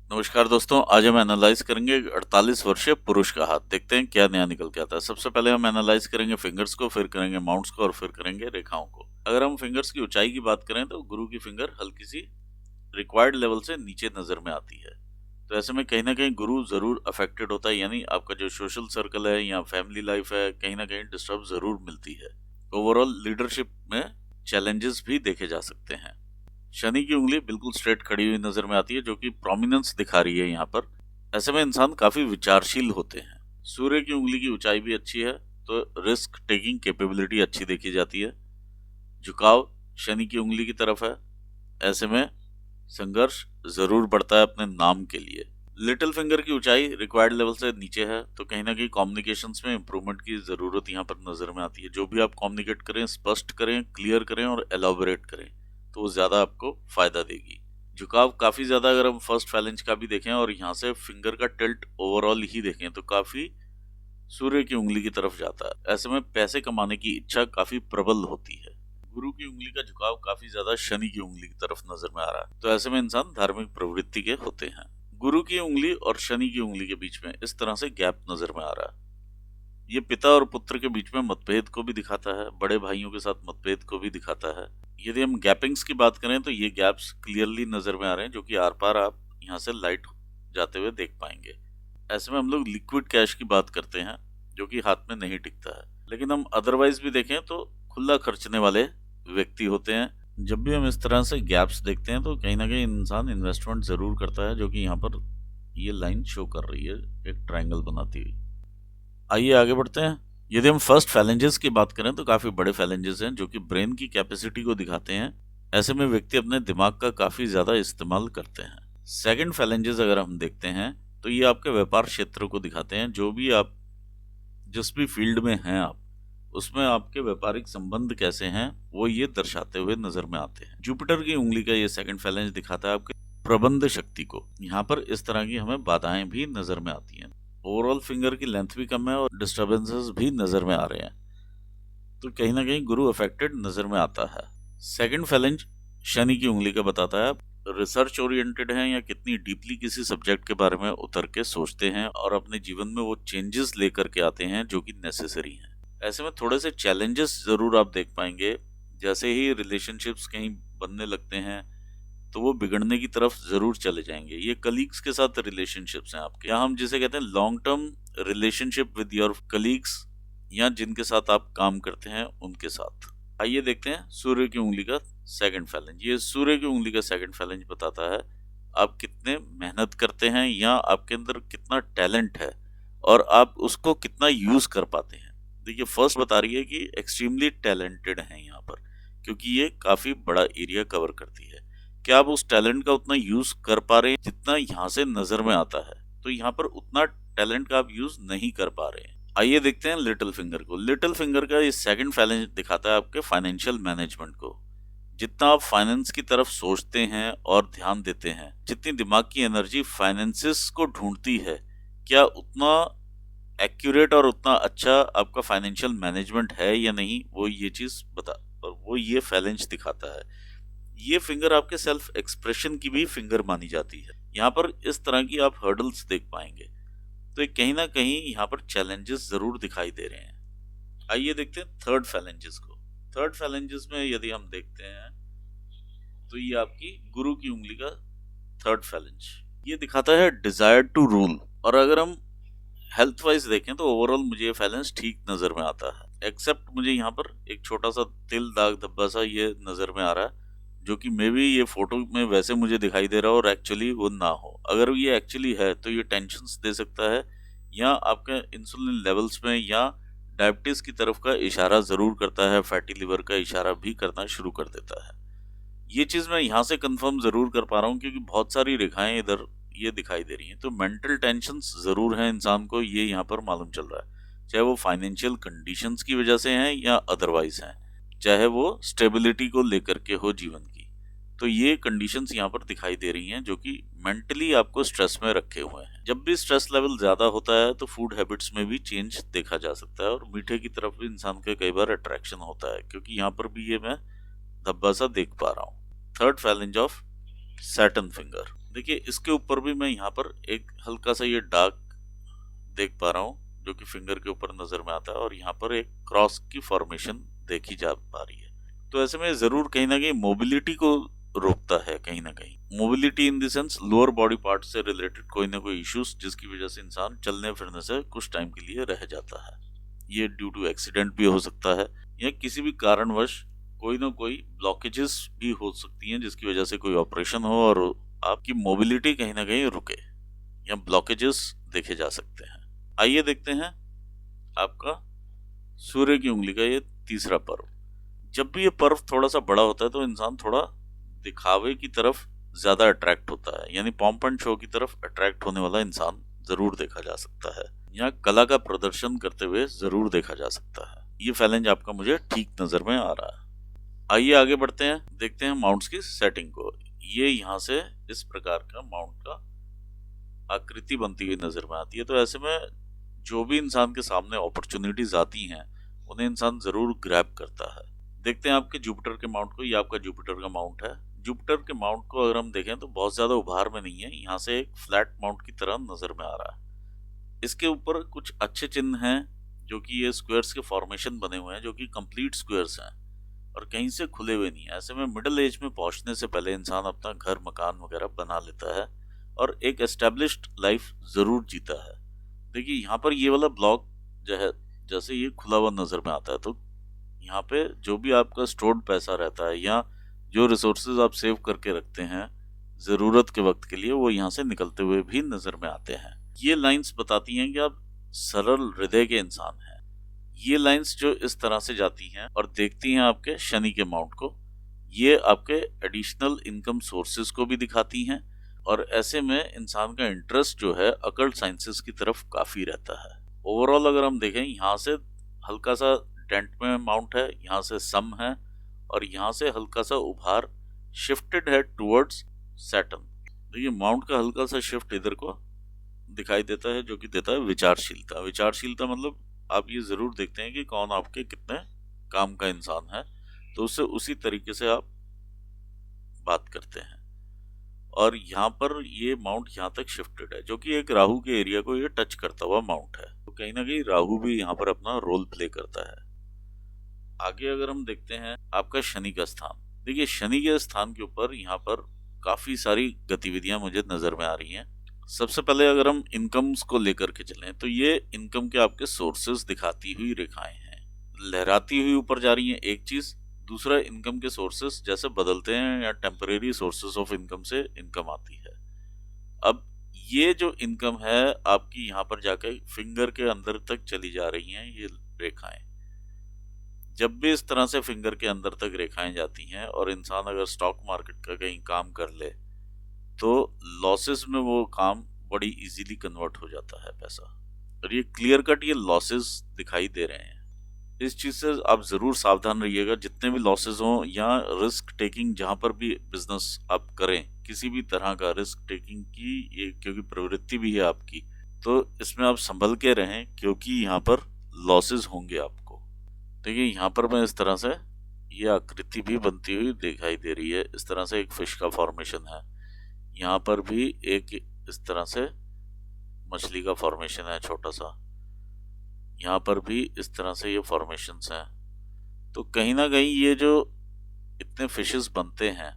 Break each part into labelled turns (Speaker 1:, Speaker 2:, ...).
Speaker 1: नमस्कार दोस्तों, आज हम एनालाइज करेंगे 48 वर्षीय पुरुष का हाथ। देखते हैं क्या नया निकल के आता है। सबसे पहले हम एनालाइज करेंगे फिंगर्स को, फिर करेंगे माउंट्स को और फिर करेंगे रेखाओं को। अगर हम फिंगर्स की ऊंचाई की बात करें तो गुरु की फिंगर हल्की सी रिक्वायर्ड लेवल से नीचे नजर में आती है। तो ऐसे में कहीं ना कहीं गुरु जरूर अफेक्टेड होता है, यानी आपका जो सोशल सर्कल है या फैमिली लाइफ है, कहीं ना कहीं डिस्टर्ब जरूर मिलती है। ओवरऑल लीडरशिप में चैलेंजेस भी देखे जा सकते हैं। शनि की उंगली बिल्कुल स्ट्रेट खड़ी हुई नजर में आती है, जो कि प्रोमिनेंस दिखा रही है यहाँ पर। ऐसे में इंसान काफी विचारशील होते हैं। सूर्य की उंगली की ऊंचाई भी अच्छी है, तो रिस्क टेकिंग कैपेबिलिटी अच्छी देखी जाती है। झुकाव शनि की उंगली की तरफ है। ऐसे में संघर्ष जरूर बढ़ता है अपने नाम के लिए। लिटिल फिंगर की ऊंचाई रिक्वायर्ड लेवल से नीचे है, तो कहीं ना कहीं कम्युनिकेशंस में इंप्रूवमेंट की जरूरत यहाँ पर नजर में आती है। जो भी आप कम्युनिकेट करें, स्पष्ट करें, क्लियर करें और एलाबोरेट करें, तो वो ज्यादा आपको फायदा देगी। झुकाव काफी ज्यादा, अगर हम फर्स्ट फैलेंज का भी देखें और यहाँ से फिंगर का टिल्ट ओवरऑल ही देखें, तो काफी सूर्य की उंगली की तरफ जाता है। ऐसे में पैसे कमाने की इच्छा काफी प्रबल होती है। गुरु की उंगली का झुकाव काफी ज्यादा शनि की उंगली की तरफ नजर में आ रहा है, तो ऐसे में इंसान धार्मिक प्रवृत्ति के होते हैं। गुरु की उंगली और शनि की उंगली के बीच में इस तरह से गैप नजर में आ रहा है। ये पिता और पुत्र के बीच में मतभेद को भी दिखाता है, बड़े भाइयों के साथ मतभेद को भी दिखाता है। यदि हम गैपिंग्स की बात करें तो ये गैप्स क्लियरली नजर में आ रहे हैं, जो कि आर पार आप यहाँ से लाइट जाते हुए देख पाएंगे। ऐसे में हम लोग लिक्विड कैश की बात करते हैं, जो कि हाथ में नहीं टिकता है। लेकिन हम अदरवाइज भी देखें तो खुला खर्चने वाले व्यक्ति होते हैं। जब भी हम इस तरह से गैप्स देखते हैं तो कहीं ना कहीं इंसान इन्वेस्टमेंट जरूर करता है, जो कि यहाँ पर ये लाइन शो कर रही है एक ट्रायंगल बनाती हुई। आइए आगे बढ़ते हैं। यदि हम फर्स्ट फैलेंजेस की बात करें तो काफी बड़े फैलेंजेस हैं, जो कि ब्रेन की कैपेसिटी को दिखाते हैं। ऐसे में व्यक्ति अपने दिमाग का काफी ज्यादा इस्तेमाल करते हैं। सेकंड फैलेंजेस अगर हम देखते हैं तो ये आपके व्यापार क्षेत्र को दिखाते हैं। जो भी आप जिस भी फील्ड में हैं आप, उसमें आपके व्यापारिक संबंध कैसे हैं, वो ये दर्शाते हुए नजर में आते हैं। जुपिटर की उंगली का ये सेकंड फैलेंज दिखाता है आपके प्रबंध शक्ति को। यहाँ पर इस तरह की हमें बाधाएं भी नजर में आती हैं। ओवरऑल फिंगर की लेंथ भी कम है और डिस्टर्बेंसेस भी नजर में आ रहे हैं, तो कहीं ना कहीं गुरु अफेक्टेड नजर में आता है। सेकंड फैलेंज शनि की उंगली का बताता है रिसर्च ओरिएंटेड हैं या कितनी डीपली किसी सब्जेक्ट के बारे में उतर के सोचते हैं और अपने जीवन में वो चेंजेस लेकर के आते हैं जो कि नेसेसरी हैं। ऐसे में थोड़े से चैलेंजेस जरूर आप देख पाएंगे। जैसे ही रिलेशनशिप्स कहीं बनने लगते हैं तो वो बिगड़ने की तरफ जरूर चले जाएंगे। ये कलीग्स के साथ रिलेशनशिप्स हैं आपके, या हम जिसे कहते हैं long term relationship with your colleagues, या जिनके साथ आप काम करते हैं उनके साथ। आइए देखते हैं सूर्य की उंगली का सेकंड फैलेंज। ये सूर्य की उंगली का सेकंड फैलेंज बताता है आप कितने मेहनत करते हैं या आपके अंदर कितना टैलेंट है और आप उसको कितना यूज कर पाते हैं। देखिए फर्स्ट बता रही है कि एक्सट्रीमली टैलेंटेड हैं यहाँ पर, क्योंकि ये काफी बड़ा एरिया कवर करती है। क्या आप उस टैलेंट का उतना यूज कर पा रहे हैं जितना यहाँ से नजर में आता है? तो यहाँ पर उतना टैलेंट का आप यूज नहीं कर पा रहे हैं। आइए देखते हैं लिटिल फिंगर को। लिटिल फिंगर का ये सेकंड फैलेंज दिखाता है आपके फाइनेंशियल मैनेजमेंट को। जितना आप फाइनेंस की तरफ सोचते हैं और ध्यान देते हैं, जितनी दिमाग की एनर्जी फाइनेंसिस को ढूंढती है, क्या उतना एक्यूरेट और उतना अच्छा आपका फाइनेंशियल मैनेजमेंट है या नहीं, वो ये चीज बता और वो ये फैलेंज दिखाता है। ये फिंगर आपके सेल्फ एक्सप्रेशन की भी फिंगर मानी जाती है। यहाँ पर इस तरह की आप हर्डल्स देख पाएंगे, तो कहीं ना कहीं यहाँ पर चैलेंजेस जरूर दिखाई दे रहे हैं। आइए देखते हैं थर्ड फैलेंजेस को। थर्ड फैलेंजेस में यदि हम देखते हैं तो ये आपकी गुरु की उंगली का थर्ड फैलेंज ये दिखाता है डिजायर टू रूल। और अगर हम हेल्थ वाइज देखें तो ओवरऑल मुझे ये फैलेंस ठीक नजर में आता है, एक्सेप्ट मुझे यहाँ पर एक छोटा सा तिल दाग धब्बा सा ये नजर में आ रहा है, जो कि मे बी ये फोटो में वैसे मुझे दिखाई दे रहा हो और एक्चुअली वो ना हो। अगर ये एक्चुअली है तो ये टेंशन दे सकता है, या आपके इंसुलिन लेवल्स में या डायबिटीज की तरफ का इशारा जरूर करता है, फैटी लिवर का इशारा भी करना शुरू कर देता है। ये चीज मैं यहाँ से कंफर्म जरूर कर पा रहा हूँ, क्योंकि बहुत सारी रेखाएं इधर ये दिखाई दे रही हैं। तो मेंटल टेंशन जरूर है इंसान को, ये यहाँ पर मालूम चल रहा है, चाहे वो फाइनेंशियल कंडीशंस की वजह से हैं या अदरवाइज हैं, चाहे वो स्टेबिलिटी को लेकर के हो जीवन की। तो ये कंडीशंस यहाँ पर दिखाई दे रही हैं जो कि मेंटली आपको स्ट्रेस में रखे हुए हैं। जब भी स्ट्रेस लेवल ज्यादा होता है तो फूड हैबिट्स में भी चेंज देखा जा सकता है और मीठे की तरफ भी इंसान का कई बार अट्रैक्शन होता है, क्योंकि यहाँ पर भी ये मैं धब्बा सा देख पा रहा हूँ। Third phalange of Saturn finger. देखिए इसके ऊपर भी मैं यहाँ पर एक हल्का सा ये डार्क देख पा रहा हूँ जो कि फिंगर के ऊपर नजर में आता है, और यहाँ पर एक क्रॉस की फॉर्मेशन देखी जा पा रही है। तो ऐसे में जरूर कहीं ना कहीं मोबिलिटी को रोकता है, कहीं ना कहीं mobility in the sense lower body part से रिलेटेड कोई ना कोई इश्यूज, जिसकी वजह से इंसान चलने फिरने से कुछ टाइम के लिए रह जाता है। ये ड्यू टू एक्सीडेंट भी हो सकता है, या किसी भी कारणवश कोई ना कोई ब्लॉकेजेस भी हो सकती हैं जिसकी वजह से कोई ऑपरेशन हो और आपकी मोबिलिटी कहीं ना कहीं रुके, या ब्लॉकेजेस देखे जा सकते हैं। आइए देखते हैं आपका सूर्य की उंगली का ये तीसरा पर्व। जब भी ये पर्व थोड़ा सा बड़ा होता है तो इंसान थोड़ा दिखावे की तरफ ज्यादा अट्रैक्ट होता है, यानी पॉम्प एंड शो की तरफ अट्रैक्ट होने वाला इंसान जरूर देखा जा सकता है, या कला का प्रदर्शन करते हुए जरूर देखा जा सकता है। ये फैलेंज आपका मुझे ठीक नजर में आ रहा है। आइए आगे बढ़ते हैं, देखते हैं माउंट्स की सेटिंग को। ये यहाँ से इस प्रकार का माउंट का आकृति बनती हुई नजर में आती है। तो ऐसे में जो भी इंसान के सामने अपॉर्चुनिटीज आती हैं उन्हें इंसान जरूर ग्रैब करता है। देखते हैं आपके जुपिटर के माउंट को। ये आपका जुपिटर का माउंट है। जुपिटर के माउंट को अगर हम देखें तो बहुत ज्यादा उभार में नहीं है, यहाँ से एक फ्लैट माउंट की तरह नजर में आ रहा है। इसके ऊपर कुछ अच्छे चिन्ह हैं जो कि ये स्क्वायर्स के फॉर्मेशन बने हुए हैं, जो कि कंप्लीट स्क्वायर्स हैं और कहीं से खुले हुए नहीं है। ऐसे में मिडिल एज में पहुंचने से पहले इंसान अपना घर मकान वगैरह बना लेता है और एक एस्टेब्लिश्ड लाइफ जरूर जीता है। देखिए यहाँ पर ये वाला ब्लॉक जो है, जैसे ये खुला हुआ नजर में आता है, तो यहाँ पे जो भी आपका स्टोर्ड पैसा रहता है या जो रिसोर्सेज आप सेव करके रखते हैं जरूरत के वक्त के लिए, वो यहाँ से निकलते हुए भी नजर में आते हैं। ये लाइंस बताती हैं कि आप सरल हृदय के इंसान हैं। ये लाइंस जो इस तरह से जाती हैं और देखती हैं आपके शनि के माउंट को, ये आपके एडिशनल इनकम सोर्सेज को भी दिखाती हैं, और ऐसे में इंसान का इंटरेस्ट जो है अकल्ट साइंसेस की तरफ काफी रहता है। ओवरऑल अगर हम देखें, यहाँ से हल्का सा डेंट में माउंट है, यहाँ से सम है, और यहाँ से हल्का सा उभार शिफ्टेड है टुवर्ड्स सैटर्न। देखिए माउंट का हल्का सा शिफ्ट इधर को दिखाई देता है, जो कि देता है विचारशीलता। विचारशीलता मतलब आप ये जरूर देखते हैं कि कौन आपके कितने काम का इंसान है, तो उससे उसी तरीके से आप बात करते हैं। और यहाँ पर ये माउंट यहाँ तक शिफ्टेड है, जो कि एक राहु के एरिया को ये टच करता हुआ माउंट है। तो कहीं ना कहीं राहु भी यहाँ पर अपना रोल प्ले करता है। आगे अगर हम देखते हैं आपका शनि का स्थान, देखिए शनि के स्थान के ऊपर यहाँ पर काफी सारी गतिविधियां मुझे नजर में आ रही हैं। सबसे पहले अगर हम इनकम्स को लेकर के चलें तो ये इनकम के आपके सोर्सेज दिखाती हुई रेखाएं हैं, लहराती हुई ऊपर जा रही हैं, एक चीज। दूसरा, इनकम के सोर्सेज जैसे बदलते हैं या टेम्परेरी सोर्सेज ऑफ इनकम से इनकम आती है। अब ये जो इनकम है आपकी यहाँ पर जाकर फिंगर के अंदर तक चली जा रही हैं ये रेखाएं। जब भी इस तरह से फिंगर के अंदर तक रेखाएं जाती हैं और इंसान अगर स्टॉक मार्केट का कहीं काम कर ले तो लॉसेस में वो काम बड़ी इजीली कन्वर्ट हो जाता है पैसा। और ये क्लियर कट ये लॉसेस दिखाई दे रहे हैं। इस चीज से आप जरूर सावधान रहिएगा। जितने भी लॉसेस हों या रिस्क टेकिंग, जहां पर भी बिजनेस आप करें, किसी भी तरह का रिस्क टेकिंग की ये क्योंकि प्रवृत्ति भी है आपकी, तो इसमें आप संभल के रहें, क्योंकि यहाँ पर लॉसेस होंगे आपको। देखिए यहाँ पर मैं इस तरह से ये आकृति भी बनती हुई दिखाई दे रही है। इस तरह से एक फिश का फॉर्मेशन है, यहाँ पर भी एक इस तरह से मछली का फॉर्मेशन है छोटा सा, यहाँ पर भी इस तरह से ये फॉर्मेशंस हैं। तो कहीं ना कहीं ये जो इतने फिशेस बनते हैं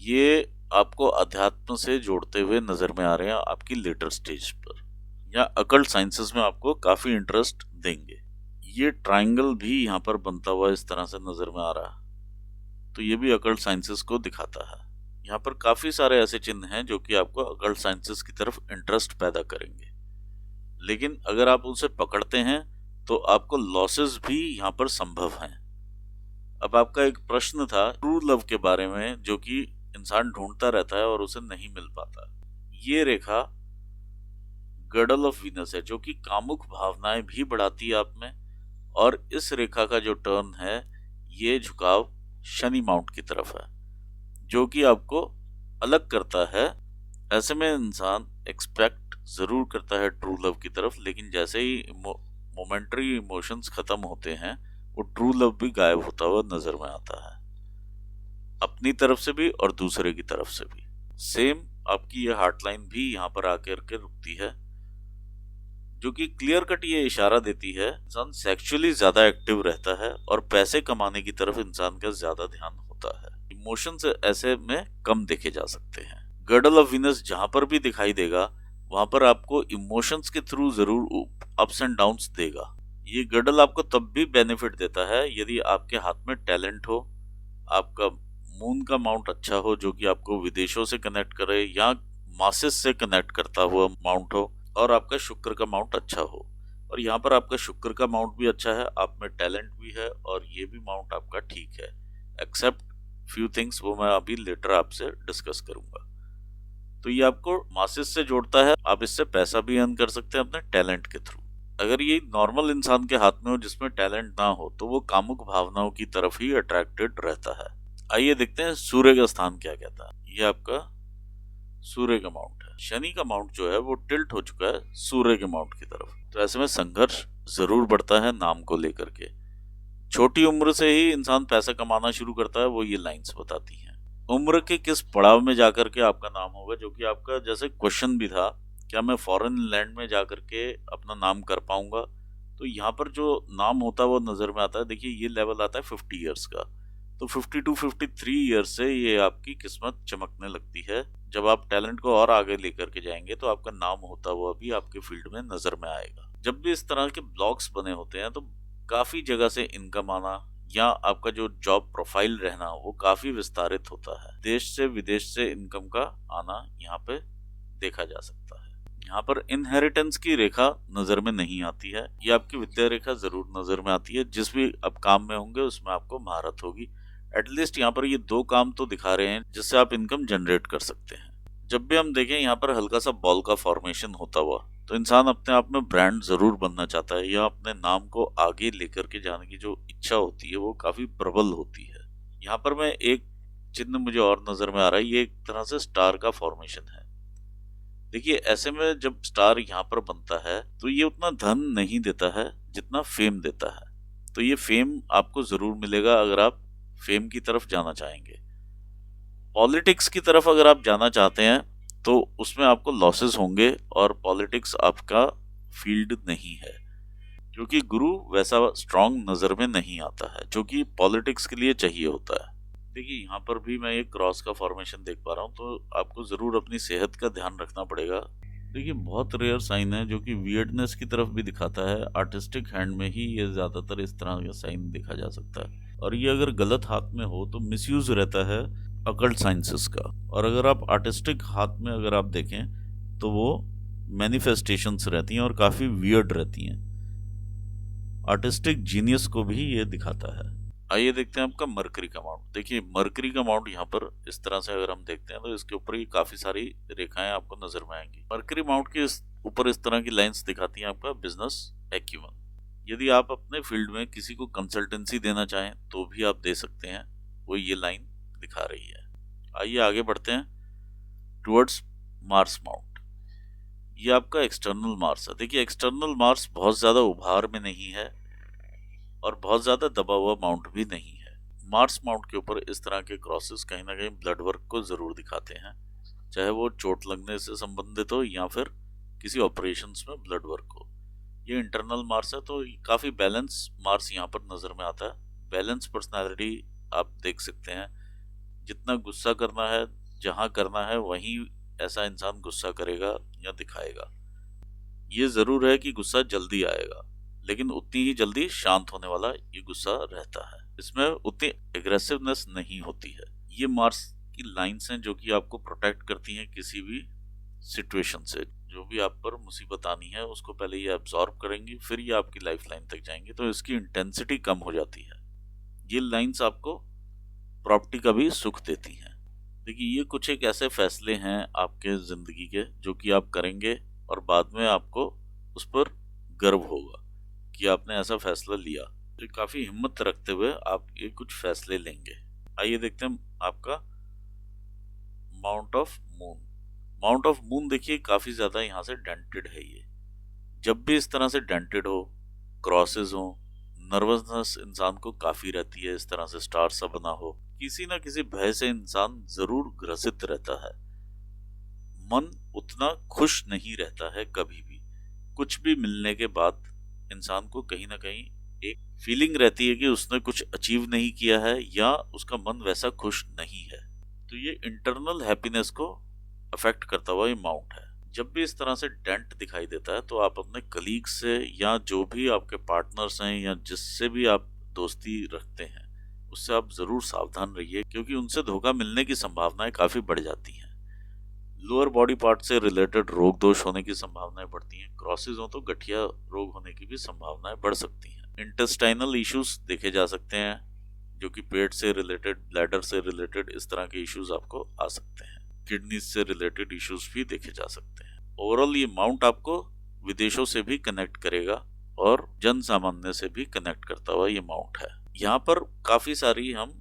Speaker 1: ये आपको अध्यात्म से जोड़ते हुए नजर में आ रहे हैं आपकी लेटर स्टेज पर, या अकल्ट साइंसेस में आपको काफी इंटरेस्ट देंगे। ये ट्रायंगल भी यहाँ पर बनता हुआ इस तरह से नजर में आ रहा है, तो ये भी अकल्ट साइंसेस को दिखाता है। यहाँ पर काफी सारे ऐसे चिन्ह हैं जो कि आपको अकल्ट साइंसेस की तरफ इंटरेस्ट पैदा करेंगे, लेकिन अगर आप उसे पकड़ते हैं तो आपको लॉसेस भी यहाँ पर संभव हैं। अब आपका एक प्रश्न था ट्रू लव के बारे में, जो कि इंसान ढूंढता रहता है और उसे नहीं मिल पाता। ये रेखा गडल ऑफ वीनस है, जो कि कामुक भावनाएं भी बढ़ाती है आप में, और इस रेखा का जो टर्न है ये झुकाव शनि माउंट की तरफ है, जो कि आपको अलग करता है। ऐसे में इंसान एक्सपेक्ट जरूर करता है ट्रू लव की तरफ, लेकिन जैसे ही मोमेंटरी इमोशंस खत्म होते हैं वो ट्रू लव भी गायब होता हुआ नजर में आता है, अपनी तरफ से भी और दूसरे की तरफ से भी। सेम आपकी ये हार्ट लाइन भी यहाँ पर आकर के रुकती है, जो कि क्लियर कट ये इशारा देती है इंसान सेक्सुअली ज्यादा एक्टिव रहता है और पैसे कमाने की तरफ इंसान का ज्यादा ध्यान होता है। इमोशंस ऐसे में कम देखे जा सकते हैं। गर्डल ऑफ वीनस जहां पर भी दिखाई देगा वहां पर आपको इमोशंस के थ्रू जरूर अप्स एंड डाउन्स देगा। ये गर्डल आपको तब भी बेनिफिट देता है यदि आपके हाथ में टैलेंट हो, आपका मून का माउंट अच्छा हो जो कि आपको विदेशों से कनेक्ट करे या मासेस से कनेक्ट करता हुआ माउंट हो, और आपका शुक्र का माउंट अच्छा हो। और यहाँ पर आपका शुक्र का माउंट भी अच्छा है, आप में टैलेंट भी है और ये भी माउंट आपका ठीक है, एक्सेप्ट फ्यू थिंग्स, वो मैं अभी लेटर आपसे डिस्कस करूंगा। तो ये आपको मासेस से जोड़ता है, आप इससे पैसा भी अर्न कर सकते हैं अपने टैलेंट के थ्रू। अगर ये नॉर्मल इंसान के हाथ में हो जिसमें टैलेंट ना हो तो वो कामुक भावनाओं की तरफ ही अट्रैक्टेड रहता है। आइए देखते हैं सूर्य का स्थान क्या कहता है। ये आपका सूर्य का माउंट है। शनि का माउंट जो है वो टिल्ट हो चुका है सूर्य के माउंट की तरफ, तो ऐसे में संघर्ष जरूर बढ़ता है नाम को लेकर के। छोटी उम्र से ही इंसान पैसा कमाना शुरू करता है, वो ये लाइंस बताती हैं। उम्र के किस पड़ाव में जाकर के आपका नाम होगा, जो कि आपका जैसे क्वेश्चन भी था, क्या मैं फॉरेन लैंड में जाकर के अपना नाम कर पाऊंगा, तो यहाँ पर जो नाम होता है वो नजर में आता है। देखिए ये लेवल आता है 50 ईयर्स का, तो 52 53 ईयर्स से ये आपकी किस्मत चमकने लगती है। जब आप टैलेंट को और आगे लेकर के जाएंगे तो आपका नाम होता हुआ भी आपके फील्ड में नजर में आएगा। जब भी इस तरह के ब्लॉग्स बने होते हैं तो काफी जगह से इनकम आना या आपका जो जॉब प्रोफाइल रहना वो काफी विस्तारित होता है। देश से विदेश से इनकम का आना यहाँ पे देखा जा सकता है। यहाँ पर इनहेरिटेंस की रेखा नजर में नहीं आती है, ये आपकी विद्या रेखा जरूर नजर में आती है। जिस भी आप काम में होंगे उसमें आपको महारत होगी। एटलीस्ट यहाँ पर ये दो काम तो दिखा रहे हैं जिससे आप इनकम जनरेट कर सकते हैं। जब भी हम देखें यहाँ पर हल्का सा बॉल का फॉर्मेशन होता हुआ, तो इंसान अपने आप में ब्रांड जरूर बनना चाहता है या अपने नाम को आगे लेकर के जाने की जो इच्छा होती है वो काफी प्रबल होती है। यहाँ पर मैं एक चिन्ह मुझे और नजर में आ रहा है, ये एक तरह से स्टार का फॉर्मेशन है। देखिए ऐसे में जब स्टार यहाँ पर बनता है तो ये उतना धन नहीं देता है जितना फेम देता है, तो ये फेम आपको जरूर मिलेगा अगर आप फेम की तरफ जाना चाहेंगे। पॉलिटिक्स की तरफ अगर आप जाना चाहते हैं तो उसमें आपको लॉसेस होंगे और पॉलिटिक्स आपका फील्ड नहीं है, क्योंकि गुरु वैसा स्ट्रांग नजर में नहीं आता है जो कि पॉलिटिक्स के लिए चाहिए होता है। देखिए यहाँ पर भी मैं एक क्रॉस का फॉर्मेशन देख पा रहा हूँ, तो आपको जरूर अपनी सेहत का ध्यान रखना पड़ेगा। देखिए बहुत रेयर साइन है जो कि वियर्डनेस की तरफ भी दिखाता है। आर्टिस्टिक हैंड में ही ये ज्यादातर इस तरह का साइन देखा जा सकता है, और ये अगर गलत हाथ में हो तो मिसयूज रहता है अकल्ट साइंसेस का। और अगर आप आर्टिस्टिक हाथ में अगर आप देखें तो वो मैनिफेस्टेशंस रहती हैं और काफी वियर्ड रहती हैं। आर्टिस्टिक जीनियस को भी ये दिखाता है। आइए देखते हैं आपका मरकरी का माउंट। देखिए मरकरी का माउंट यहाँ पर इस तरह से अगर हम देखते हैं तो इसके ऊपर ही काफी सारी रेखाएं आपको नजर में आएंगी। मरकरी माउंट के ऊपर इस तरह की लाइंस दिखाती हैं आपका बिजनेस एक्यूमन। यदि आप अपने फील्ड में किसी को कंसल्टेंसी देना चाहें तो भी आप दे सकते हैं, वो ये लाइन दिखा रही है। आइए आगे बढ़ते हैं टुवर्ड्स मार्स माउंट। ये आपका एक्सटर्नल मार्स है। देखिए एक्सटर्नल मार्स बहुत ज्यादा उभार में नहीं है और बहुत ज्यादा दबा हुआ माउंट भी नहीं है। मार्स माउंट के ऊपर इस तरह के क्रॉसेस कहीं ना कहीं ब्लड वर्क को जरूर दिखाते हैं, चाहे वो चोट लगने से संबंधित हो या फिर किसी ऑपरेशंस में ब्लड वर्क हो। ये इंटरनल मार्स है तो काफी बैलेंस मार्स यहाँ पर नजर में आता है। बैलेंस पर्सनालिटी आप देख सकते हैं। जितना गुस्सा करना है, जहां करना है वहीं ऐसा इंसान गुस्सा करेगा या दिखाएगा। ये जरूर है कि गुस्सा जल्दी आएगा, लेकिन उतनी ही जल्दी शांत होने वाला ये गुस्सा रहता है। इसमें उतनी एग्रेसिवनेस नहीं होती है। ये मार्स की लाइंस हैं जो कि आपको प्रोटेक्ट करती हैं किसी भी सिचुएशन से। जो भी आप पर मुसीबत आनी है उसको पहले ये एब्जॉर्ब करेंगी, फिर ये आपकी लाइफ लाइन तक जाएंगे, तो इसकी इंटेंसिटी कम हो जाती है। ये लाइंस आपको प्रॉपर्टी का भी सुख देती हैं। देखिए ये कुछ एक ऐसे फैसले हैं आपके जिंदगी के जो कि आप करेंगे और बाद में आपको उस पर गर्व होगा कि आपने ऐसा फैसला लिया। तो काफी हिम्मत रखते हुए आप ये कुछ फैसले लेंगे। आइए देखते हैं आपका mount of moon. Mount of moon देखिए काफी ज्यादा यहाँ से डेंटेड है। ये जब भी इस तरह से डेंटेड हो, क्रॉसेस हो, नर्वसनेस इंसान को काफी रहती है। इस तरह से स्टार सा बना हो, किसी ना किसी भय से इंसान जरूर ग्रसित रहता है। मन उतना खुश नहीं रहता है कभी भी। कुछ भी मिलने के बाद इंसान को कहीं ना कहीं एक फीलिंग रहती है कि उसने कुछ अचीव नहीं किया है या उसका मन वैसा खुश नहीं है। तो ये इंटरनल हैप्पीनेस को अफेक्ट करता हुआ ये माउंट है। जब भी इस तरह से डेंट दिखाई देता है तो आप अपने कलीग से या जो भी आपके पार्टनर्स हैं या जिससे भी आप दोस्ती रखते हैं उससे आप जरूर सावधान रहिए, क्योंकि उनसे धोखा मिलने की संभावनाएं काफी बढ़ जाती हैं। लोअर बॉडी पार्ट से रिलेटेड रोग दोष होने की संभावनाएं बढ़ती हैं। क्रॉसेस हो तो गठिया रोग होने की भी संभावनाएं बढ़ सकती हैं। इंटेस्टाइनल इश्यूज देखे जा सकते हैं, जो कि पेट से रिलेटेड, ब्लैडर से रिलेटेड इस तरह के इश्यूज आपको आ सकते हैं। किडनी से रिलेटेड इश्यूज भी देखे जा सकते हैं। ओवरऑल ये माउंट आपको विदेशों से भी कनेक्ट करेगा और जन सामान्य से भी कनेक्ट करता हुआ ये माउंट है। यहाँ पर काफी सारी हम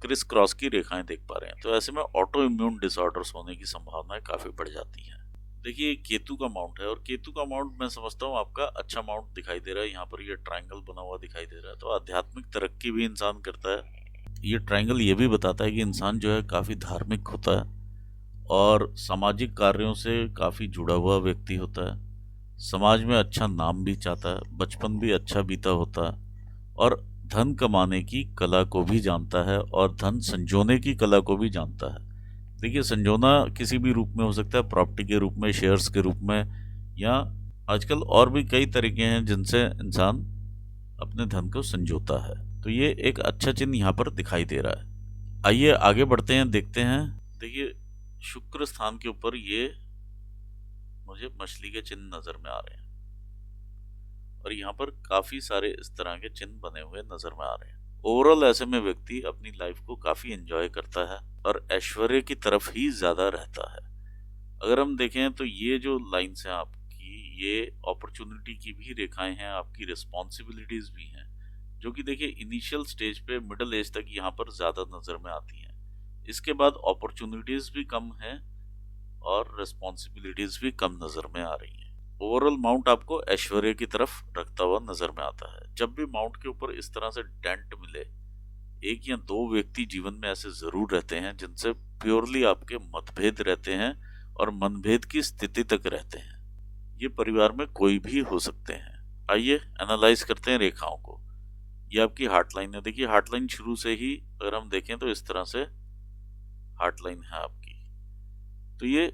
Speaker 1: क्रिस क्रॉस की रेखाएं देख पा रहे हैं, तो ऐसे में ऑटो इम्यून डिसऑर्डर्स होने की संभावनाएं काफी बढ़ जाती हैं। देखिए केतु का माउंट है और केतु का माउंट मैं समझता हूँ आपका अच्छा माउंट दिखाई दे रहा है। यहाँ पर ये ट्रायंगल बना हुआ दिखाई दे रहा है, तो आध्यात्मिक तरक्की भी इंसान करता है। ये ट्रायंगल ये भी बताता है कि इंसान जो है काफी धार्मिक होता है और सामाजिक कार्यों से काफी जुड़ा हुआ व्यक्ति होता है। समाज में अच्छा नाम भी चाहता है, बचपन भी अच्छा बीता होता है और धन कमाने की कला को भी जानता है और धन संजोने की कला को भी जानता है। देखिए संजोना किसी भी रूप में हो सकता है, प्रॉपर्टी के रूप में, शेयर्स के रूप में, या आजकल और भी कई तरीके हैं जिनसे इंसान अपने धन को संजोता है। तो ये एक अच्छा चिन्ह यहाँ पर दिखाई दे रहा है। आइए आगे बढ़ते हैं, देखते हैं। देखिए शुक्र स्थान के ऊपर ये मुझे मछली के चिन्ह नजर में आ रहे हैं और यहाँ पर काफी सारे इस तरह के चिन्ह बने हुए नजर में आ रहे हैं। ओवरऑल ऐसे में व्यक्ति अपनी लाइफ को काफी एंजॉय करता है और ऐश्वर्य की तरफ ही ज्यादा रहता है। अगर हम देखें तो ये जो लाइन्स हैं आपकी, ये अपॉर्चुनिटी की भी रेखाएं हैं, आपकी रिस्पॉन्सिबिलिटीज भी हैं, जो कि देखिए इनिशियल स्टेज पे मिडिल एज तक यहाँ पर ज्यादा नजर में आती हैं। इसके बाद अपॉर्चुनिटीज भी कम है और रिस्पॉन्सिबिलिटीज भी कम नजर में आ रही हैं। ओवरऑल माउंट आपको ऐश्वर्य की तरफ रखता हुआ नजर में आता है। जब भी माउंट के ऊपर इस तरह से डेंट मिले, एक या दो व्यक्ति जीवन में ऐसे जरूर रहते हैं जिनसे प्योरली आपके मतभेद रहते हैं और मनभेद की स्थिति तक रहते हैं। ये परिवार में कोई भी हो सकते हैं। आइए एनालाइज करते हैं रेखाओं को। ये आपकी हार्ट लाइन है। देखिए हार्ट लाइन शुरू से ही अगर हम देखें तो इस तरह से हार्ट लाइन है आपकी। तो ये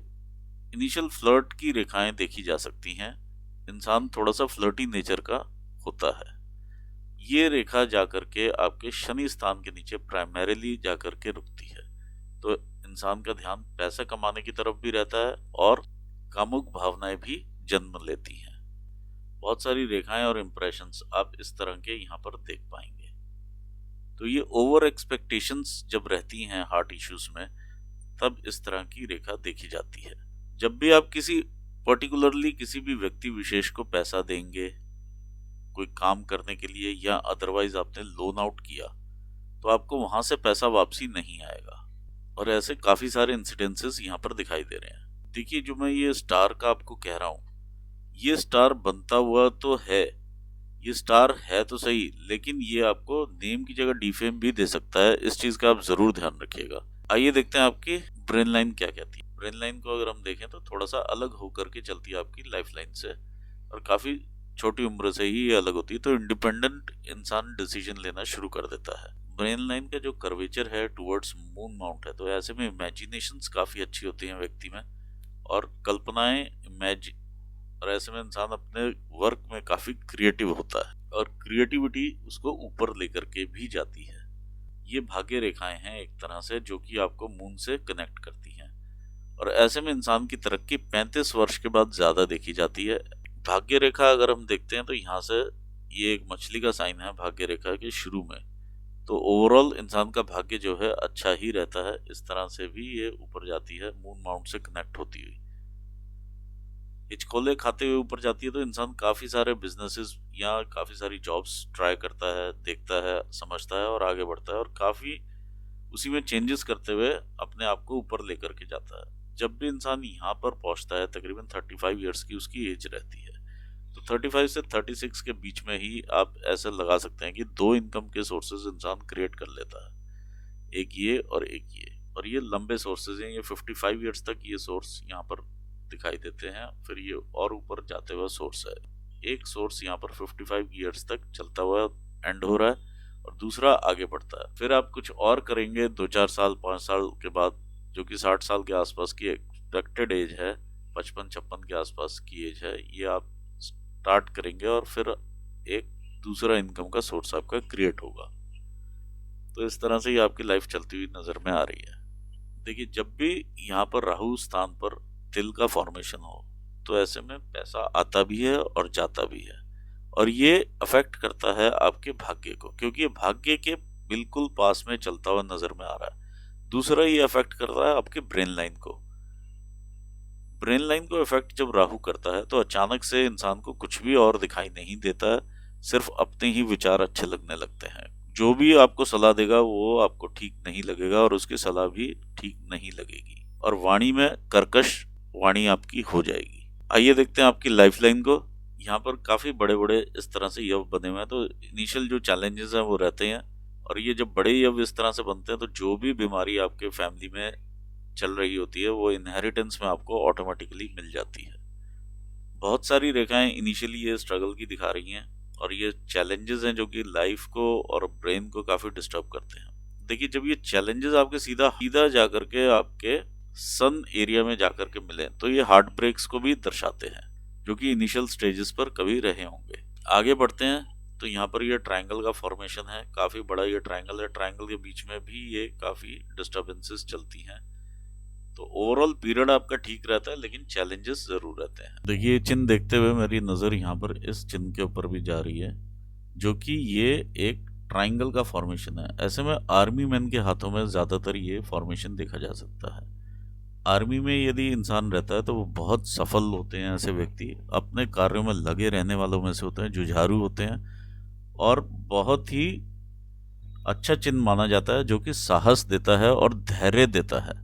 Speaker 1: इनिशियल फ्लर्ट की रेखाएं देखी जा सकती हैं। इंसान थोड़ा सा फ्लर्टी नेचर का होता है। ये रेखा जाकर के आपके शनि स्थान के नीचे प्राइमरीली जाकर के रुकती है, तो इंसान का ध्यान पैसा कमाने की तरफ भी रहता है और कामुक भावनाएं भी जन्म लेती हैं। बहुत सारी रेखाएं और इंप्रेशंस आप इस तरह के यहाँ पर देख पाएंगे। तो ये ओवर एक्सपेक्टेशंस जब रहती हैं हार्ट इश्यूज में, तब इस तरह की रेखा देखी जाती है। जब भी आप किसी पर्टिकुलरली किसी भी व्यक्ति विशेष को पैसा देंगे कोई काम करने के लिए, या अदरवाइज आपने लोन आउट किया, तो आपको वहां से पैसा वापसी नहीं आएगा। और ऐसे काफी सारे इंसिडेंसेस यहाँ पर दिखाई दे रहे हैं। देखिए जो मैं ये स्टार का आपको कह रहा हूँ, ये स्टार बनता हुआ तो है, ये स्टार है तो सही, लेकिन ये आपको नेम की जगह डिफेम भी दे सकता है। इस चीज का आप जरूर ध्यान रखिएगा। आइए देखते हैं आपकी ब्रेन लाइन क्या कहती है। ब्रेन लाइन को अगर हम देखें तो थोड़ा सा अलग होकर के चलती है आपकी लाइफ लाइन से, और काफी छोटी उम्र से ही ये अलग होती है। तो इंडिपेंडेंट इंसान डिसीजन लेना शुरू कर देता है। ब्रेन लाइन का जो कर्वेचर है टुवर्ड्स मून माउंट है, तो ऐसे में इमेजिनेशंस काफी अच्छी होती हैं व्यक्ति में और कल्पनाएं और ऐसे में इंसान अपने वर्क में काफी क्रिएटिव होता है और क्रिएटिविटी उसको ऊपर लेकर के भी जाती है। ये भाग्य रेखाएं हैं एक तरह से, जो कि आपको मून से कनेक्ट करती हैं और ऐसे में इंसान की तरक्की 35 वर्ष के बाद ज्यादा देखी जाती है। भाग्य रेखा अगर हम देखते हैं तो यहाँ से ये एक मछली का साइन है भाग्य रेखा के शुरू में, तो ओवरऑल इंसान का भाग्य जो है अच्छा ही रहता है। इस तरह से भी ये ऊपर जाती है मून माउंट से कनेक्ट होती हुई। हिचकोले खाते हुए ऊपर जाती है तो इंसान काफी सारे बिजनेसेस या काफी सारी जॉब्स ट्राई करता है, देखता है, समझता है और आगे बढ़ता है और काफी उसी में चेंजेस करते हुए अपने आप को ऊपर लेकर के जाता है। जब भी इंसान यहाँ पर पहुंचता है, तकरीबन 35 इयर्स की उसकी एज रहती है, तो 35 से 36 के बीच में ही आप ऐसे लगा सकते हैं कि 2 इनकम के सोर्सेज इंसान क्रिएट कर लेता है, एक ये और एक ये। और ये लंबे सोर्सेज हैं, ये 55 ईयर्स तक ये सोर्स यहाँ पर दिखाई देते हैं। फिर ये और ऊपर जाते हुए सोर्स है, एक सोर्स यहाँ पर 55 ईयर्स तक चलता हुआ एंड हो रहा है और दूसरा आगे बढ़ता है। फिर आप कुछ और करेंगे 2-4 साल 5 साल के बाद, जो कि 60 साल के आसपास की एक्सपेक्टेड एज है, 55-56 के आसपास की एज है, ये आप स्टार्ट करेंगे और फिर एक दूसरा इनकम का सोर्स आपका क्रिएट होगा। तो इस तरह से ही आपकी लाइफ चलती हुई नजर में आ रही है। देखिए, जब भी यहाँ पर राहु स्थान पर तिल का फॉर्मेशन हो तो ऐसे में पैसा आता भी है और जाता भी है, और ये अफेक्ट करता है आपके भाग्य को, क्योंकि ये भाग्य के बिल्कुल पास में चलता हुआ नजर में आ रहा है। दूसरा, ये अफेक्ट करता है आपके ब्रेन लाइन को। ब्रेन लाइन को इफेक्ट जब राहु करता है तो अचानक से इंसान को कुछ भी और दिखाई नहीं देता है, सिर्फ अपने ही विचार अच्छे लगने लगते हैं। जो भी आपको सलाह देगा वो आपको ठीक नहीं लगेगा और उसकी सलाह भी ठीक नहीं लगेगी, और वाणी में कर्कश वाणी आपकी हो जाएगी। आइए देखते हैं आपकी लाइफ लाइन को। यहाँ पर काफी बड़े बड़े इस तरह से यव बने हुए हैं, तो इनिशियल जो चैलेंजेस हैं वो रहते हैं, और ये जब बड़े यव इस तरह से बनते हैं तो जो भी बीमारी आपके फैमिली में चल रही होती है वो इनहेरिटेंस में आपको ऑटोमेटिकली मिल जाती है। बहुत सारी रेखाएं इनिशियली ये स्ट्रगल की दिखा रही हैं, और ये चैलेंजेस हैं जो कि लाइफ को और ब्रेन को काफी डिस्टर्ब करते हैं। देखिए, जब ये चैलेंजेस आपके सीधा सीधा जाकर के आपके सन एरिया में जाकर के मिले तो ये हार्ट ब्रेक्स को भी दर्शाते हैं, जो कि इनिशियल स्टेजेस पर कभी रहे होंगे। आगे बढ़ते हैं तो यहाँ पर ये ट्रायंगल का फॉर्मेशन है, काफी बड़ा ये ट्रायंगल है। ट्रायंगल के बीच में भी ये काफी डिस्टर्बेंसेस चलती हैं। तो ओवरऑल पीरियड आपका ठीक रहता है, लेकिन चैलेंजेस जरूर रहते हैं। देखिए, चिन्ह देखते हुए मेरी नजर यहाँ पर इस चिन्ह के ऊपर भी जा रही है, जो कि ये एक ट्रायंगल का फॉर्मेशन है। ऐसे में आर्मी मैन के हाथों में ज्यादातर ये फॉर्मेशन देखा जा सकता है। आर्मी में यदि इंसान रहता है तो वो बहुत सफल होते हैं। ऐसे व्यक्ति अपने कार्यों में लगे रहने वालों में से होते हैं, जुझारू होते हैं, और बहुत ही अच्छा चिन्ह माना जाता है, जो कि साहस देता है और धैर्य देता है।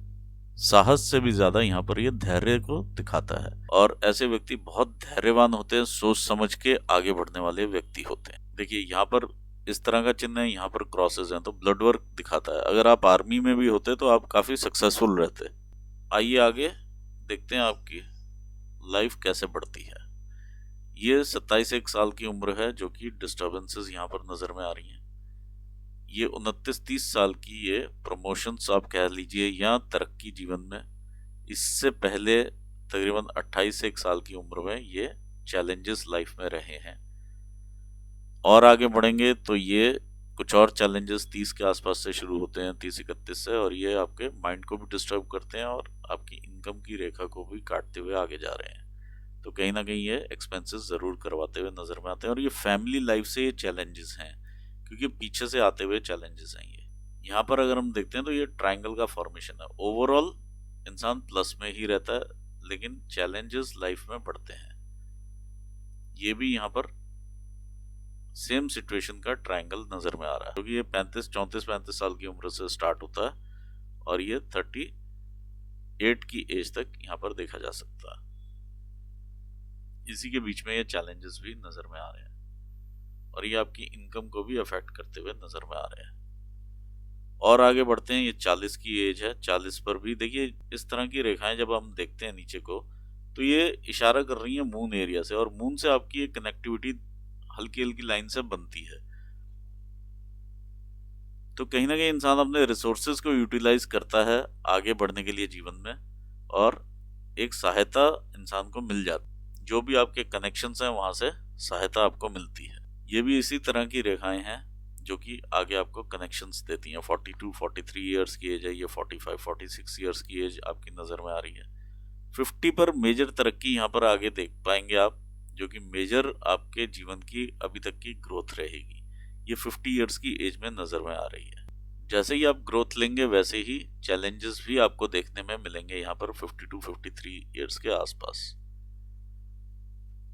Speaker 1: साहस से भी ज्यादा यहाँ पर ये धैर्य को दिखाता है, और ऐसे व्यक्ति बहुत धैर्यवान होते हैं, सोच समझ के आगे बढ़ने वाले व्यक्ति होते हैं। देखिए, यहाँ पर इस तरह का चिन्ह है, यहाँ पर क्रॉसेस हैं, तो ब्लड वर्क दिखाता है। अगर आप आर्मी में भी होते तो आप काफी सक्सेसफुल रहते। आइए आगे देखते हैं आपकी लाइफ कैसे बढ़ती है। ये 27 साल की उम्र है, जो कि डिस्टर्बेंसेस यहाँ पर नजर में आ रही हैं। ये 29-30 साल की ये प्रमोशंस आप कह लीजिए या तरक्की जीवन में। इससे पहले तकरीबन 28 साल की उम्र में ये चैलेंजेस लाइफ में रहे हैं। और आगे बढ़ेंगे तो ये कुछ और चैलेंजेस 30 के आसपास से शुरू होते हैं, 30-31 से, और ये आपके माइंड को भी डिस्टर्ब करते हैं और आपकी इनकम की रेखा को भी काटते हुए आगे जा रहे हैं। तो कहीं ना कहीं ये एक्सपेंसेस जरूर करवाते हुए नजर में आते हैं, और ये फैमिली लाइफ से ये चैलेंजेस हैं, क्योंकि पीछे से आते हुए चैलेंजेस हैं ये। यहाँ पर अगर हम देखते हैं तो ये ट्रायंगल का फॉर्मेशन है। ओवरऑल इंसान प्लस में ही रहता है, लेकिन चैलेंजेस लाइफ में बढ़ते हैं। ये भी यहाँ पर सेम सिचुएशन का ट्रायंगल नजर में आ रहा है, क्योंकि ये 35 साल की उम्र से स्टार्ट होता है और ये 38 की एज तक यहाँ पर देखा जा सकता है। इसी के बीच में ये चैलेंजेस भी नजर में आ रहे हैं, और ये आपकी इनकम को भी अफेक्ट करते हुए नजर में आ रहे हैं। और आगे बढ़ते हैं, ये 40 की एज है। 40 पर भी देखिए इस तरह की रेखाएं जब हम देखते हैं नीचे को, तो ये इशारा कर रही है मून एरिया से, और मून से आपकी एक कनेक्टिविटी हल्की हल्की लाइन से बनती है। तो कहीं ना कहीं इंसान अपने रिसोर्सेज को यूटिलाइज करता है आगे बढ़ने के लिए जीवन में, और एक सहायता इंसान को मिल जाती, जो भी आपके कनेक्शंस हैं वहां से सहायता आपको मिलती है। ये भी इसी तरह की रेखाएं हैं जो कि आगे आपको कनेक्शंस देती हैं। 42-43 ईयर्स की एज है ये, 45-46 ईयर्स की एज आपकी नजर में आ रही है। 50 पर मेजर तरक्की यहाँ पर आगे देख पाएंगे आप, जो कि मेजर आपके जीवन की अभी तक की ग्रोथ रहेगी। ये 50 ईयर्स की एज में नजर में आ रही है। जैसे ही आप ग्रोथ लेंगे वैसे ही चैलेंजेस भी आपको देखने में मिलेंगे यहाँ पर 52-53 ईयर्स के आसपास,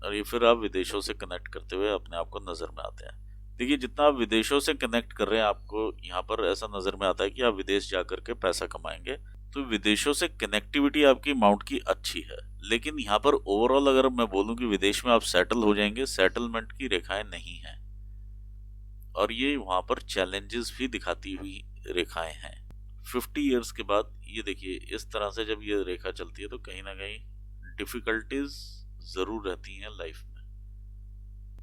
Speaker 1: और ये फिर आप विदेशों से कनेक्ट करते हुए अपने आप को नजर में आते हैं। देखिए, जितना आप विदेशों से कनेक्ट कर रहे हैं, आपको यहाँ पर ऐसा नजर में आता है कि आप विदेश जाकर के पैसा कमाएंगे, तो विदेशों से कनेक्टिविटी आपकी अमाउंट की अच्छी है। लेकिन यहाँ पर ओवरऑल अगर मैं बोलूं कि विदेश में आप सेटल हो जाएंगे, सेटलमेंट की रेखाएं नहीं हैं, और ये वहां पर चैलेंजेस भी दिखाती हुई रेखाएं हैं। 50 ईयर्स के बाद ये देखिए इस तरह से जब ये रेखा चलती है तो कहीं ना कहीं डिफिकल्टीज जरूर रहती हैं लाइफ में।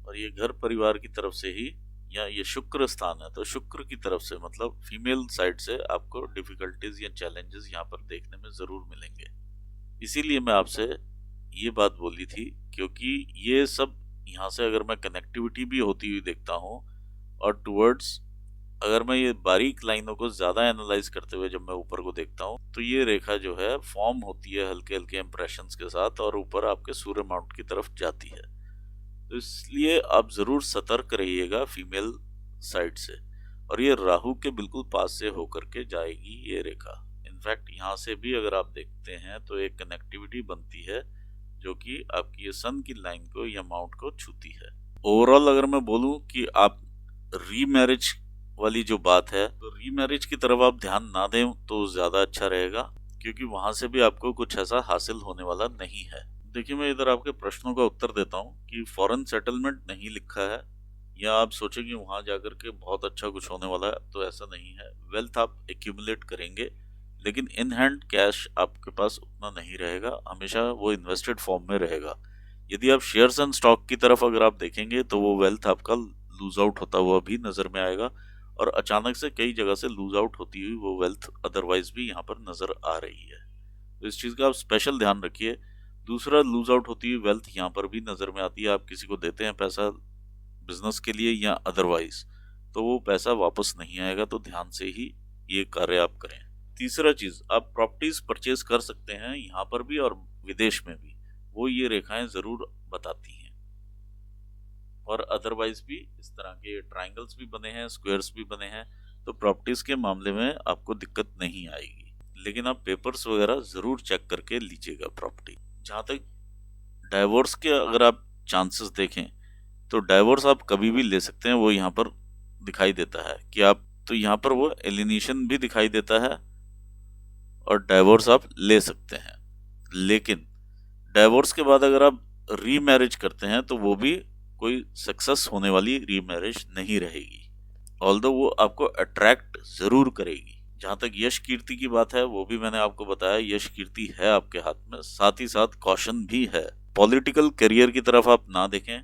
Speaker 1: और ये घर परिवार की तरफ से ही, या ये शुक्र स्थान है तो शुक्र की तरफ से मतलब फीमेल साइड से आपको डिफिकल्टीज या चैलेंजेस यहाँ पर देखने में जरूर मिलेंगे। इसीलिए मैं आपसे ये बात बोली थी, क्योंकि ये सब यहाँ से अगर मैं कनेक्टिविटी भी होती हुई देखता हूँ और टुवर्ड्स, अगर मैं ये बारीक लाइनों को ज़्यादा एनालाइज करते हुए जब मैं ऊपर को देखता हूँ तो ये रेखा जो है फॉर्म होती है हल्के हल्के इंप्रेशंस के साथ और ऊपर आपके सूर्य माउंट की तरफ जाती है। तो इसलिए आप ज़रूर सतर्क रहिएगा फीमेल साइड से। और ये राहु के बिल्कुल पास से होकर के जाएगी ये रेखा। इनफैक्ट यहाँ से भी अगर आप देखते हैं तो एक कनेक्टिविटी बनती है जो कि आपकी ये सन की लाइन को या माउंट को छूती है। ओवरऑल अगर मैं बोलूँ कि आप रीमैरिज वाली जो बात है तो रीमैरिज की तरफ आप ध्यान ना दें तो ज़्यादा अच्छा रहेगा, क्योंकि वहां से भी आपको कुछ ऐसा हासिल होने वाला नहीं है। देखिए मैं इधर आपके प्रश्नों का उत्तर देता हूँ कि फॉरेन सेटलमेंट नहीं लिखा है, या आप सोचें कि वहां जाकर के बहुत अच्छा कुछ होने वाला है, तो ऐसा नहीं है। वेल्थ आप एक्यूमुलेट करेंगे लेकिन इन हैंड कैश आपके पास उतना नहीं रहेगा, हमेशा वो इन्वेस्टेड फॉर्म में रहेगा। यदि आप शेयर्स एंड स्टॉक की तरफ अगर आप देखेंगे तो वो वेल्थ आपका लूज आउट होता हुआ भी नजर में आएगा, और अचानक से कई जगह से लूज आउट होती हुई वो वेल्थ अदरवाइज भी यहाँ पर नजर आ रही है। तो इस चीज़ का आप स्पेशल ध्यान रखिए। दूसरा, लूज आउट होती हुई वेल्थ यहाँ पर भी नजर में आती है। आप किसी को देते हैं पैसा बिजनेस के लिए या अदरवाइज, तो वो पैसा वापस नहीं आएगा, तो ध्यान से ही ये कार्य आप करें। तीसरा चीज, आप प्रॉपर्टीज परचेज कर सकते हैं यहाँ पर भी और विदेश में भी, वो ये रेखाएं जरूर बताती हैं। और अदरवाइज भी इस तरह के ट्रायंगल्स भी बने हैं, स्क्वायर्स भी बने हैं, तो प्रॉपर्टीज के मामले में आपको दिक्कत नहीं आएगी। लेकिन आप पेपर्स वगैरह जरूर चेक करके लीजिएगा प्रॉपर्टी। जहाँ तक डाइवोर्स के अगर आप चांसेस देखें तो डाइवोर्स आप कभी भी ले सकते हैं, वो यहाँ पर दिखाई देता है कि आप, तो यहाँ पर वो एलिनेशन भी दिखाई देता है और डाइवोर्स आप ले सकते हैं। लेकिन डाइवोर्स के बाद अगर आप रीमैरिज करते हैं तो वो भी कोई सक्सेस होने वाली रीमैरिज नहीं रहेगी, ऑल्दो वो आपको अट्रैक्ट जरूर करेगी। जहाँ तक यश कीर्ति की बात है, वो भी मैंने आपको बताया, यश कीर्ति है आपके हाथ में, साथ ही साथ कॉशन भी है। पॉलिटिकल करियर की तरफ आप ना देखें,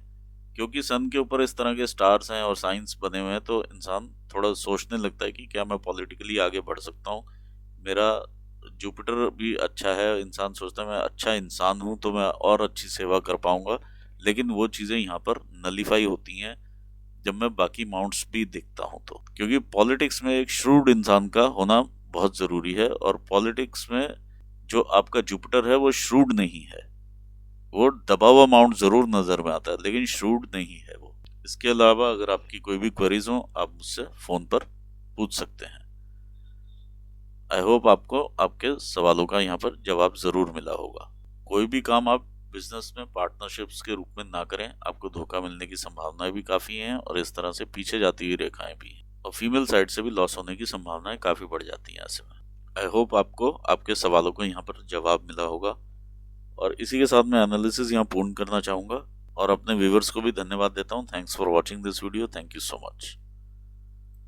Speaker 1: क्योंकि सन के ऊपर इस तरह के स्टार्स हैं और साइंस बने हुए हैं, तो इंसान थोड़ा सोचने लगता है कि क्या मैं पॉलिटिकली आगे बढ़ सकता हूँ। मेरा जुपिटर भी अच्छा है, इंसान सोचता है मैं अच्छा इंसान हूँ तो मैं और अच्छी सेवा कर पाऊंगा। लेकिन वो चीज़ें यहाँ पर नलीफाई होती हैं जब मैं बाकी माउंट्स भी देखता हूँ तो, क्योंकि पॉलिटिक्स में एक श्रूड इंसान का होना बहुत ज़रूरी है, और पॉलिटिक्स में जो आपका जुपिटर है वो श्रूड नहीं है, वो दबा हुआ माउंट ज़रूर नज़र में आता है लेकिन श्रूड नहीं है वो। इसके अलावा अगर आपकी कोई भी क्वेरीज हो आप मुझसे फ़ोन पर पूछ सकते हैं। आई होप आपको आपके सवालों का यहाँ पर जवाब ज़रूर मिला होगा। कोई भी काम आप बिजनेस में पार्टनरशिप्स के रूप में ना करें, आपको धोखा मिलने की संभावनाएं भी काफ़ी हैं और इस तरह से पीछे जाती हुई रेखाएं भी हैं, और फीमेल साइड से भी लॉस होने की संभावनाएं काफ़ी बढ़ जाती हैं ऐसे में। आई होप आपको आपके सवालों को यहाँ पर जवाब मिला होगा, और इसी के साथ मैं एनालिसिस यहाँ पूर्ण करना चाहूँगा और अपने व्यूवर्स को भी धन्यवाद देता हूँ। Thanks for watching this video. Thank you so much.